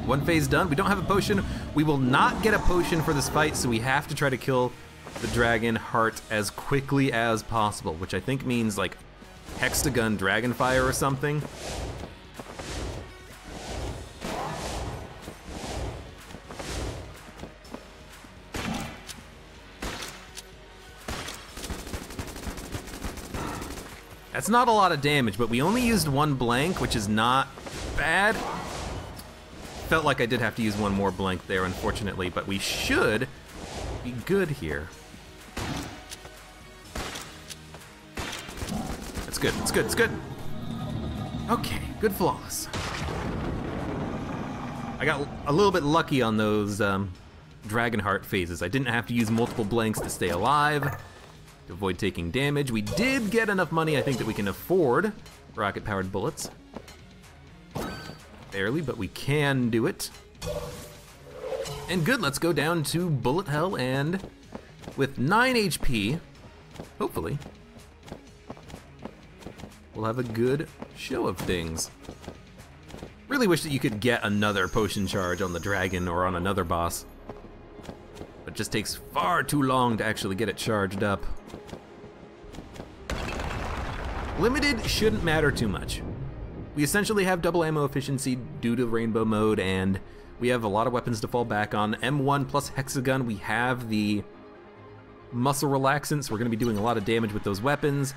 S1: One phase done. We don't have a potion. We will not get a potion for this fight, so we have to try to kill the dragon heart as quickly as possible, which I think means like hexagon dragon fire or something. That's not a lot of damage, but we only used one blank, which is not bad. Felt like I did have to use one more blank there, unfortunately, but we should be good here. That's good, it's good, it's good. Okay, good flawless. I got a little bit lucky on those Dragonheart phases. I didn't have to use multiple blanks to stay alive, to avoid taking damage. We did get enough money, I think, that we can afford rocket-powered bullets. Barely, but we can do it. And good, let's go down to bullet hell, and with 9 HP, hopefully, we'll have a good show of things. Really wish that you could get another potion charge on the dragon or on another boss. But it just takes far too long to actually get it charged up. Limited shouldn't matter too much. We essentially have double ammo efficiency due to rainbow mode, and we have a lot of weapons to fall back on. M1 plus hexagon, we have the muscle relaxants. We're gonna be doing a lot of damage with those weapons.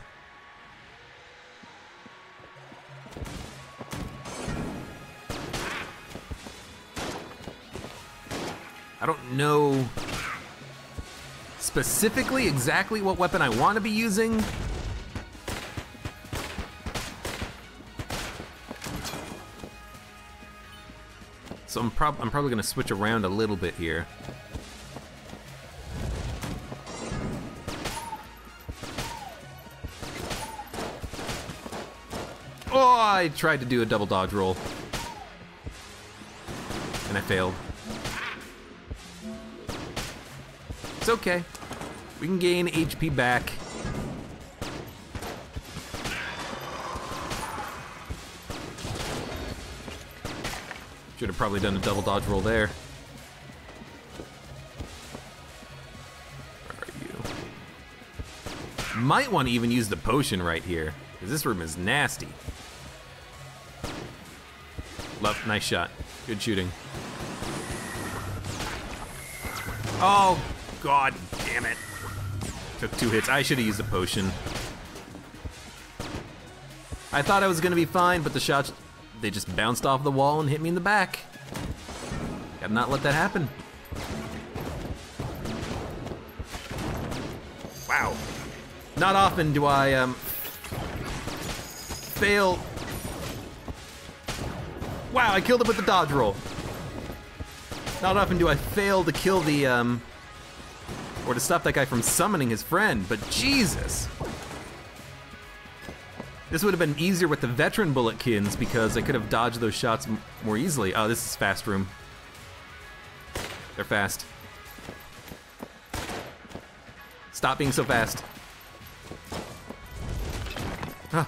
S1: I don't know specifically exactly what weapon I want to be using. So I'm probably gonna switch around a little bit here. Oh, I tried to do a double dodge roll. And I failed. It's okay. We can gain HP back. Should have probably done a double dodge roll there. Where are you? Might want to even use the potion right here, because this room is nasty. Love, nice shot. Good shooting. Oh, God damn it. Took 2 hits. I should have used the potion. I thought I was gonna be fine, but the shots, they just bounced off the wall and hit me in the back. Gotta not let that happen. Wow. Not often do I fail. Wow, I killed him with the dodge roll. Not often do I fail to kill the or to stop that guy from summoning his friend, but Jesus. This would have been easier with the veteran bulletkins because I could have dodged those shots more easily. Oh, this is fast room. They're fast. Stop being so fast. Huh.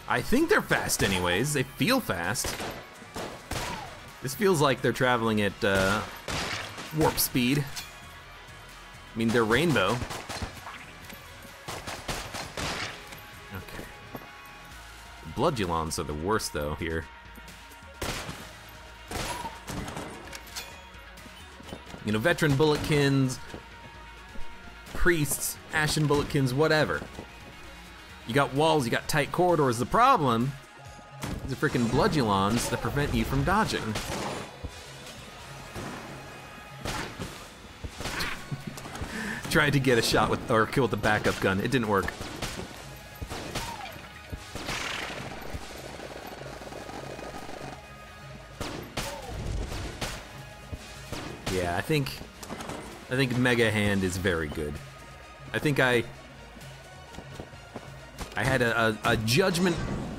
S1: I think they're fast anyways. They feel fast. This feels like they're traveling at warp speed. I mean, they're rainbow. Okay. The Bloodulons are the worst though here. You know, veteran bulletkins, priests, ashen bulletkins, whatever. You got walls, you got tight corridors. The problem is the freaking Bloodulons that prevent you from dodging. Tried to get a shot with, or kill with the backup gun. It didn't work. Yeah, I think Mega Hand is very good. I think I had a judgment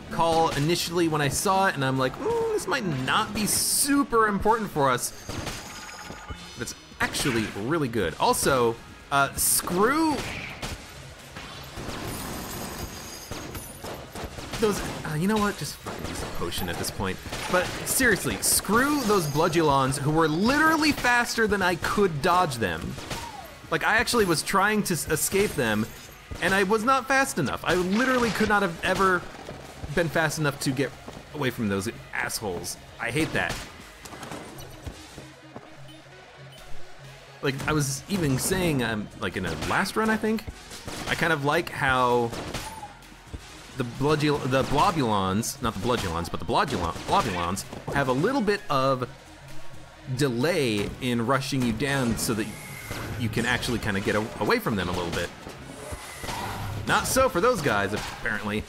S1: call initially when I saw it, and I'm like, this might not be super important for us, but it's actually really good. Also, screw those, you know what, just fucking use a potion at this point. But seriously, screw those Bloodulons who were literally faster than I could dodge them. Like, I actually was trying to escape them, and I was not fast enough. I literally could not have ever been fast enough to get away from those assholes. I hate that. like I was even saying, like in a last run, I think, I kind of like how the Blobulons, not the Bludulons, but the Blobulons have a little bit of delay in rushing you down so that you can actually kind of get away from them a little bit. Not so for those guys, apparently.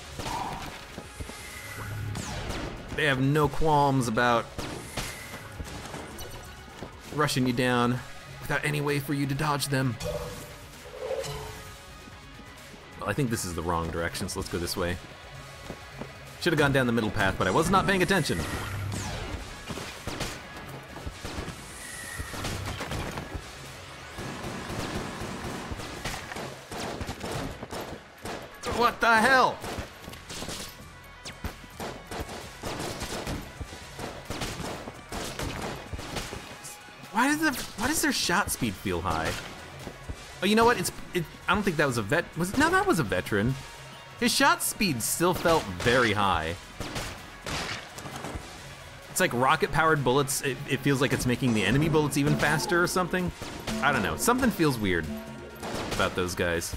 S1: They have no qualms about rushing you down without any way for you to dodge them. Well, I think this is the wrong direction, so let's go this way. Should have gone down the middle path, but I was not paying attention. What the hell? Why does their shot speed feel high? Oh, you know what? I don't think that was a no, that was a veteran. His shot speed still felt very high. It's like rocket-powered bullets. It feels like it's making the enemy bullets even faster or something. I don't know. Something feels weird about those guys.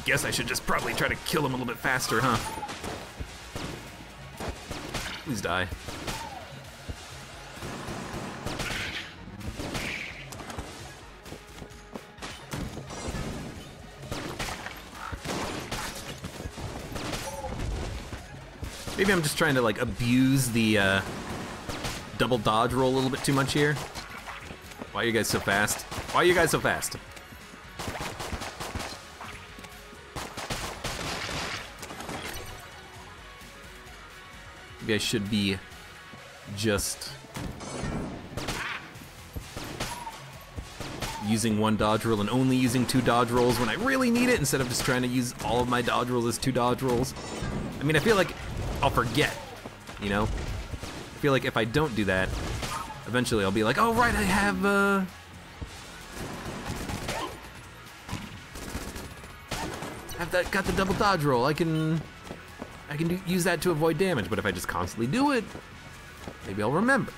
S1: Guess I should just probably try to kill him a little bit faster, huh? Please die. Maybe I'm just trying to like abuse the double dodge roll a little bit too much here. Why are you guys so fast? Why are you guys so fast? Maybe I should be just using one dodge roll and only using 2 dodge rolls when I really need it, instead of just trying to use all of my dodge rolls as 2 dodge rolls. I mean, I feel like I'll forget, you know? I feel like if I don't do that, eventually I'll be like, oh right, I have got the double dodge roll. I can use that to avoid damage, but if I just constantly do it, maybe I'll remember.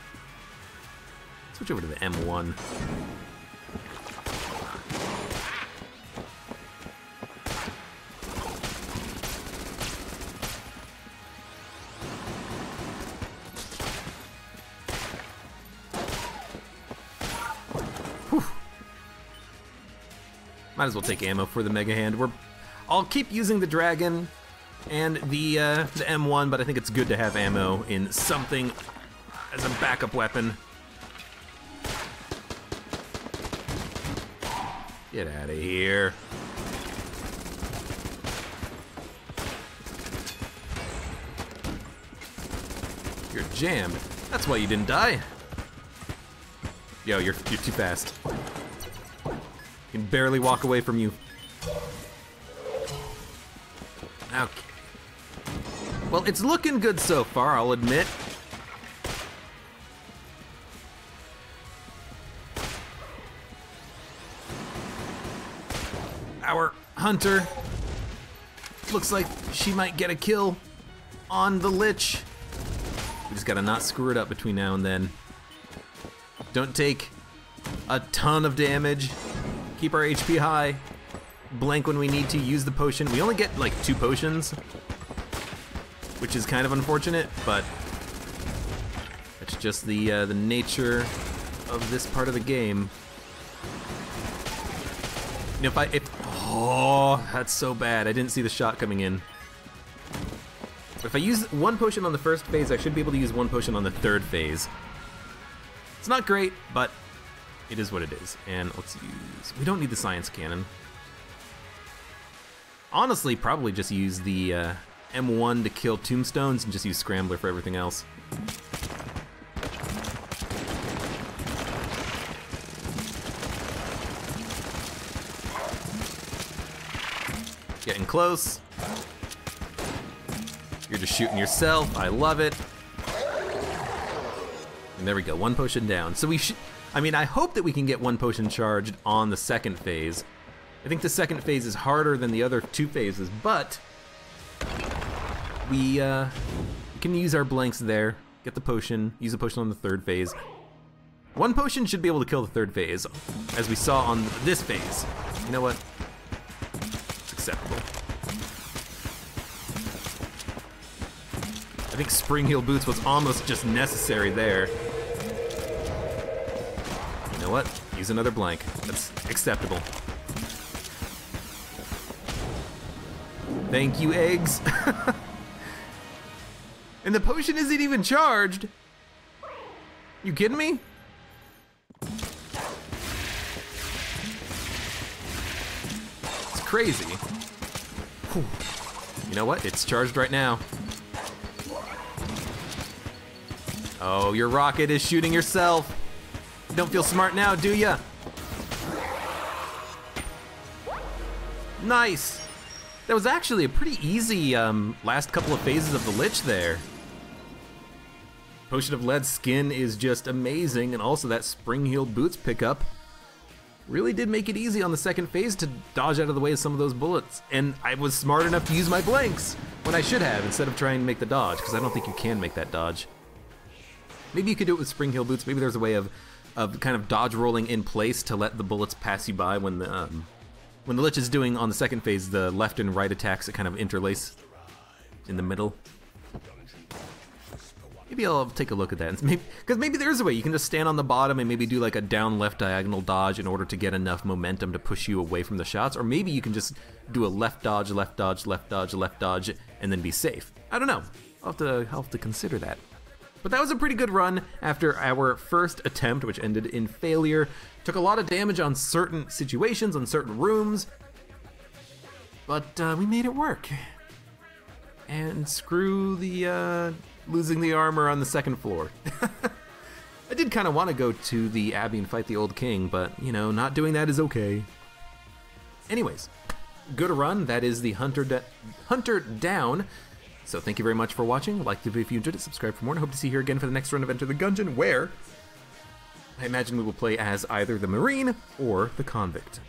S1: Switch over to the M1. Whew. Might as well take ammo for the Mega Hand. I'll keep using the Dragon and the M1, but I think it's good to have ammo in something as a backup weapon. Get out of here. You're jammed. That's why you didn't die. Yo, you're too fast. I can barely walk away from you. Okay. Well, it's looking good so far, I'll admit. Our hunter looks like she might get a kill on the Lich. We just gotta not screw it up between now and then. Don't take a ton of damage. Keep our HP high. Blank when we need to. Use the potion. We only get like 2 potions, which is kind of unfortunate, but it's just the nature of this part of the game. You know, oh, that's so bad. I didn't see the shot coming in. But if I use 1 potion on the first phase, I should be able to use 1 potion on the 3rd phase. It's not great, but it is what it is. And let's use, we don't need the science cannon. Honestly, probably just use the M1 to kill tombstones and just use Scrambler for everything else. Getting close. You're just shooting yourself. I love it. And there we go, 1 potion down. So we should, I mean, I hope that we can get 1 potion charged on the 2nd phase. I think the 2nd phase is harder than the other 2 phases, but we can use our blanks there, get the potion, use the potion on the 3rd phase. One potion should be able to kill the third phase, as we saw on this phase. You know what? It's acceptable. I think Spring Heel Boots was almost just necessary there. You know what? Use another blank. That's acceptable. Thank you, eggs. And the potion isn't even charged. You kidding me? It's crazy. Whew. You know what? It's charged right now. Oh, your rocket is shooting yourself. You don't feel smart now, do ya? Nice. That was actually a pretty easy last couple of phases of the Lich there. Potion of Lead skin is just amazing, and also that Spring Heel Boots pickup really did make it easy on the second phase to dodge out of the way of some of those bullets. And I was smart enough to use my blanks when I should have, instead of trying to make the dodge, because I don't think you can make that dodge. Maybe you could do it with Spring Heel Boots. Maybe there's a way of kind of dodge rolling in place to let the bullets pass you by when the Lich is doing on the second phase the left and right attacks that kind of interlace in the middle. Maybe I'll take a look at that, because maybe there's a way you can just stand on the bottom and maybe do like a down left diagonal dodge in order to get enough momentum to push you away from the shots, or maybe you can just do a left dodge, left dodge, left dodge, left dodge, and then be safe. I don't know. I'll have to consider that. But that was a pretty good run after our first attempt, which ended in failure. Took a lot of damage on certain situations, on certain rooms, but we made it work. And screw the losing the armor on the second floor. I did kind of want to go to the Abbey and fight the Old King, but, you know, not doing that is okay. Anyways, good run. That is the Hunter down. So thank you very much for watching. Like the video if you enjoyed it, subscribe for more, and I hope to see you here again for the next run of Enter the Gungeon, where I imagine we will play as either the Marine or the Convict.